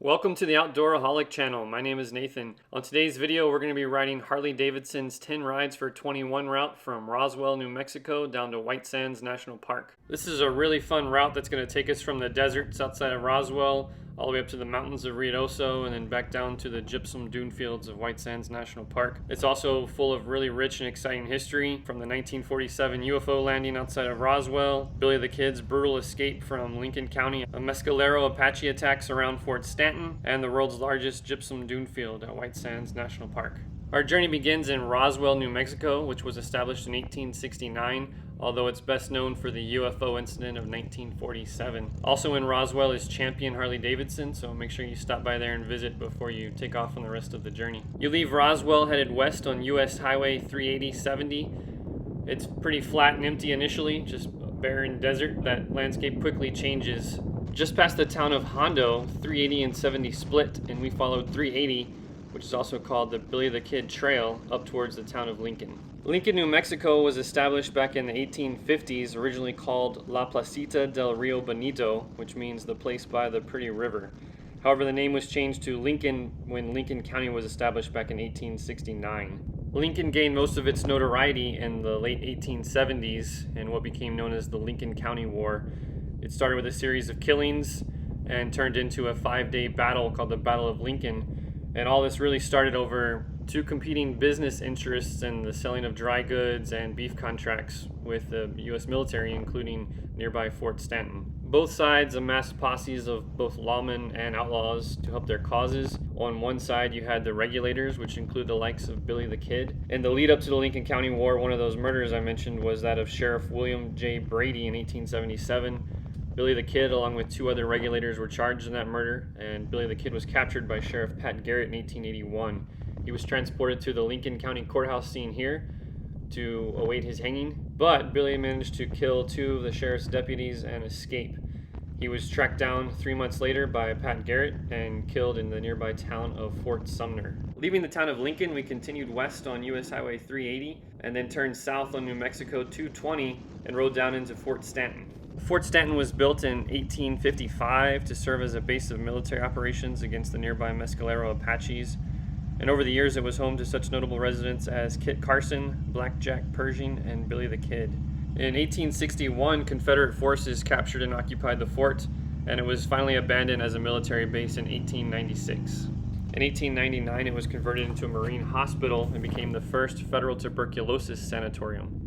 Welcome to the Outdooraholic channel. My name is Nathan. On today's video, we're going to be riding Harley Davidson's 10 Rides for 21 route from Roswell, New Mexico down to White Sands National Park. This is a really fun route that's going to take us from the deserts outside of Roswell all the way up to the mountains of Ruidoso and then back down to the gypsum dune fields of White Sands National Park. It's also full of really rich and exciting history, from the 1947 UFO landing outside of Roswell, Billy the Kid's brutal escape from Lincoln County, a Mescalero Apache attacks around Fort Stanton, and the world's largest gypsum dune field at White Sands National Park. Our journey begins in Roswell, New Mexico, which was established in 1869, although it's best known for the UFO incident of 1947. Also in Roswell is Champion Harley Davidson, so make sure you stop by there and visit before you take off on the rest of the journey. You leave Roswell headed west on US Highway 380-70. It's pretty flat and empty initially, just a barren desert. That landscape quickly changes. Just past the town of Hondo, 380 and 70 split, and we followed 380, which is also called the Billy the Kid Trail, up towards the town of Lincoln. Lincoln, New Mexico was established back in the 1850s, originally called La Placita del Rio Bonito, which means the place by the pretty river. However, the name was changed to Lincoln when Lincoln County was established back in 1869. Lincoln gained most of its notoriety in the late 1870s in what became known as the Lincoln County War. It started with a series of killings and turned into a 5-day battle called the Battle of Lincoln. And all this really started over two competing business interests in the selling of dry goods and beef contracts with the U.S. military, including nearby Fort Stanton. Both sides amassed posses of both lawmen and outlaws to help their causes. On one side, you had the regulators, which include the likes of Billy the Kid. In the lead up to the Lincoln County War, one of those murders I mentioned was that of Sheriff William J. Brady in 1877. Billy the Kid, along with two other regulators, were charged in that murder, and Billy the Kid was captured by Sheriff Pat Garrett in 1881. He was transported to the Lincoln County Courthouse scene here to await his hanging, but Billy managed to kill two of the sheriff's deputies and escape. He was tracked down 3 months later by Pat Garrett and killed in the nearby town of Fort Sumner. Leaving the town of Lincoln, we continued west on US Highway 380 and then turned south on New Mexico 220 and rode down into Fort Stanton. Fort Stanton was built in 1855 to serve as a base of military operations against the nearby Mescalero Apaches, and over the years it was home to such notable residents as Kit Carson, Blackjack Pershing, and Billy the Kid. In 1861, Confederate forces captured and occupied the fort, and it was finally abandoned as a military base in 1896. In 1899, it was converted into a marine hospital and became the first federal tuberculosis sanatorium.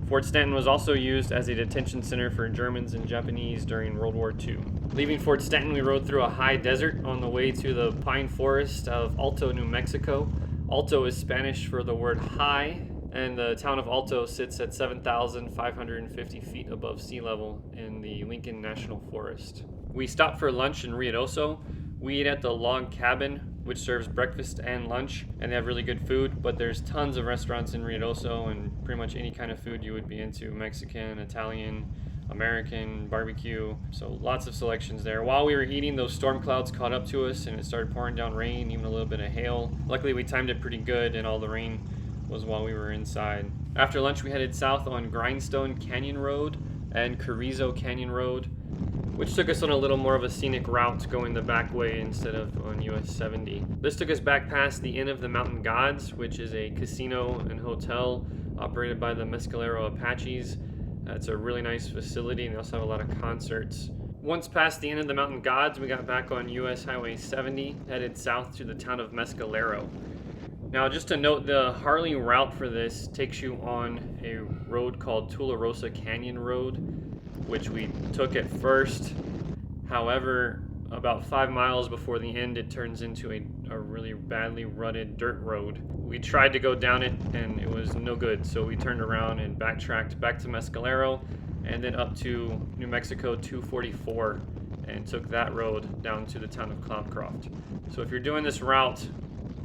Fort Stanton was also used as a detention center for Germans and Japanese during World War II. Leaving Fort Stanton, we rode through a high desert on the way to the pine forest of Alto, New Mexico. Alto is Spanish for the word high, and the town of Alto sits at 7,550 feet above sea level in the Lincoln National Forest. We stopped for lunch in Ruidoso. We ate at the Log Cabin, which serves breakfast and lunch, and they have really good food, but there's tons of restaurants in Ruidoso and pretty much any kind of food you would be into: Mexican, Italian, American, barbecue, so lots of selections there. While we were eating, those storm clouds caught up to us and it started pouring down rain, even a little bit of hail. Luckily we timed it pretty good and all the rain was while we were inside. After lunch we headed south on Grindstone Canyon Road and Carrizo Canyon Road, which took us on a little more of a scenic route going the back way instead of on US 70. This took us back past the Inn of the Mountain Gods, which is a casino and hotel operated by the Mescalero Apaches. It's a really nice facility, and they also have a lot of concerts. Once past the Inn of the Mountain Gods, we got back on US Highway 70, headed south to the town of Mescalero. Now, just to note, the Harley route for this takes you on a road called Tularosa Canyon Road, which we took at first. However, about 5 miles before the end, it turns into a really badly rutted dirt road. We tried to go down it and it was no good, so we turned around and backtracked back to Mescalero and then up to New Mexico 244 and took that road down to the town of Cloudcroft. So if you're doing this route,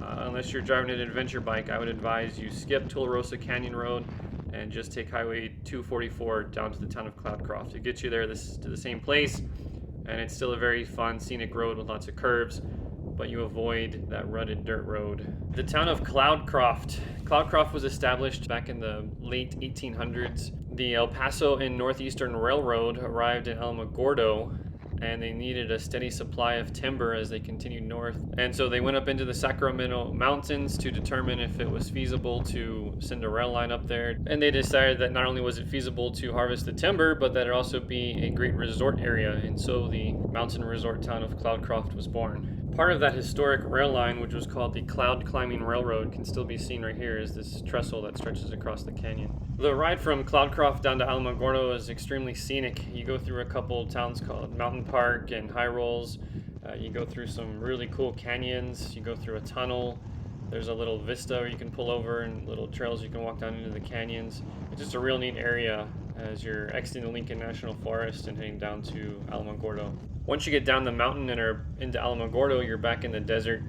unless you're driving an adventure bike, I would advise you skip Tularosa Canyon Road and just take Highway 244 down to the town of Cloudcroft. It gets you there to the same place, and it's still a very fun scenic road with lots of curves, but you avoid that rutted dirt road. The town of Cloudcroft. Cloudcroft was established back in the late 1800s. The El Paso and Northeastern Railroad arrived in Alamogordo and they needed a steady supply of timber as they continued north. And so they went up into the Sacramento mountains to determine if it was feasible to send a rail line up there. And they decided that not only was it feasible to harvest the timber, but that it also be a great resort area. And so the mountain resort town of Cloudcroft was born. Part of that historic rail line, which was called the Cloud Climbing Railroad, can still be seen right here, is this trestle that stretches across the canyon. The ride from Cloudcroft down to Alamogordo is extremely scenic. You go through a couple towns called Mountain Park and High Rolls. You go through some really cool canyons. You go through a tunnel. There's a little vista where you can pull over and little trails you can walk down into the canyons. It's just a real neat area as you're exiting the Lincoln National Forest and heading down to Alamogordo. Once you get down the mountain and are into Alamogordo, you're back in the desert.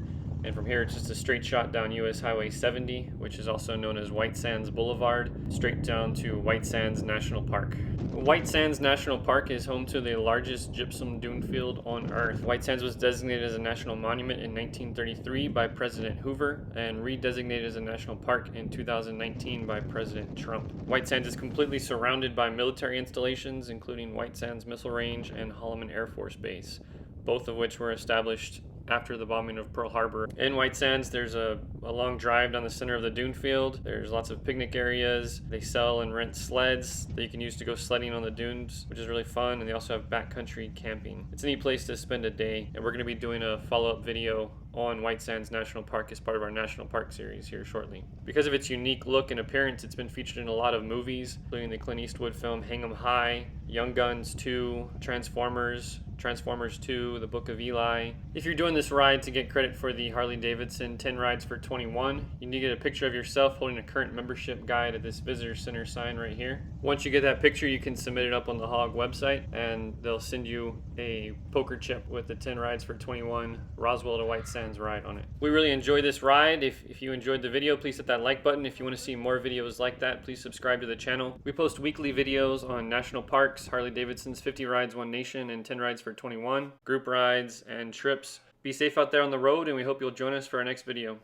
And from here, it's just a straight shot down US Highway 70, which is also known as White Sands Boulevard, straight down to White Sands National Park. White Sands National Park is home to the largest gypsum dune field on Earth. White Sands was designated as a national monument in 1933 by President Hoover and redesignated as a national park in 2019 by President Trump. White Sands is completely surrounded by military installations, including White Sands Missile Range and Holloman Air Force Base, both of which were established after the bombing of Pearl Harbor. In White Sands, there's a long drive down the center of the dune field. There's lots of picnic areas. They sell and rent sleds that you can use to go sledding on the dunes, which is really fun. And they also have backcountry camping. It's a neat place to spend a day. And we're going to be doing a follow-up video on White Sands National Park as part of our National Park series here shortly. Because of its unique look and appearance, it's been featured in a lot of movies, including the Clint Eastwood film Hang 'em High, Young Guns 2, Transformers 2, The Book of Eli. If you're doing this ride to get credit for the Harley Davidson 10 rides for 21, you need to get a picture of yourself holding a current membership guide at this visitor center sign right here. Once you get that picture, you can submit it up on the Hog website and they'll send you a poker chip with the 10 rides for 21 Roswell to White Sands ride on it. We really enjoyed this ride. If you enjoyed the video, please hit that like button. If you want to see more videos like that, please subscribe to the channel. We post weekly videos on national parks, Harley Davidson's 50 Rides One Nation and 10 rides for 21, group rides and trips. Be safe out there on the road, and we hope you'll join us for our next video.